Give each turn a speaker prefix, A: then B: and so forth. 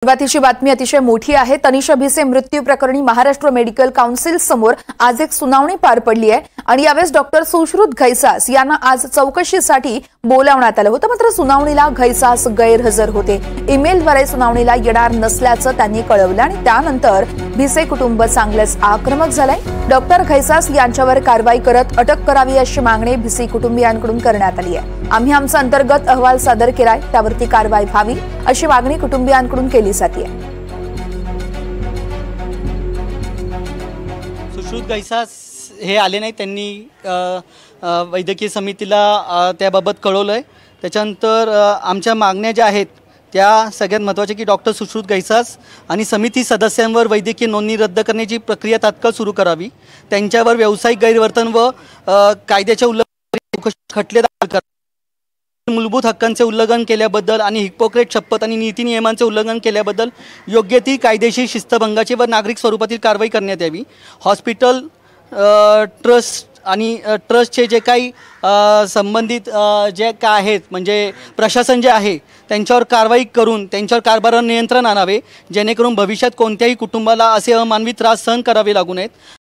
A: सुरुवातीची बातमी अतिशय मोठी आहे। तनिषा भिसे मृत्यू प्रकरणी महाराष्ट्र मेडिकल काउन्सिल समोर आज एक सुनावणी पार पडली आहे आणि यावेळेस डॉक्टर सुश्रुत घैसास यांना आज चौकशीसाठी बोलावण्यात आलं होतं। मात्र सुनावणीला घैसास गैरहजर होते। ईमेलद्वारे सुनावणीला येणार नसल्याचं त्यांनी कळवलं आणि त्यानंतर भिसे कुटुंब चांगलेच आक्रमक झालंय। डॉक्टर घैसास यांच्यावर कारवाई करत अटक करावी अशी मागणी भिसे कुटुंबियांकडून करण्यात आली आहे। आम्ही आमचा अंतर्गत अहवाल सादर केलाय, त्यावरती कारवाई व्हावी अशी मागणी कुटुंबियांकडून केली जाते।
B: सुश्रुत घैसास हे आले नाही, त्यांनी वैद्यकीय समितीला त्याबाबत कळवलंय। त्याच्यानंतर आमच्या मागण्या ज्या आहेत त्या सगळ्यात महत्त्वाच्या की डॉक्टर सुश्रुत घैसास आणि समिती सदस्यांवर वैद्यकीय नोंदणी रद्द करण्याची प्रक्रिया तात्काळ सुरू करावी। त्यांच्यावर व्यावसायिक गैरवर्तन व कायद्याच्या उल्लंघन खटले दाखल करावे। मूलभूत हक्कांचे उल्लंघन केल्याबद्दल आणि हिपोक्रेट शपथ आणि नीती नियमांचे उल्लंघन केल्याबद्दल योग्य ती कायदेशीर शिस्तभंगाची व नागरिक स्वरूपातील कारवाई करण्यात यावी। हॉस्पिटल ट्रस्ट आणि ट्रस्टचे जे काही संबंधित जे काय आहेत म्हणजे प्रशासन जे आहे त्यांच्यावर कारवाई करून त्यांच्यावर कारभारावर नियंत्रण आणावे, जेणेकरून भविष्यात कोणत्याही कुटुंबाला असे अमानवी त्रास सहन करावे लागू नयेत।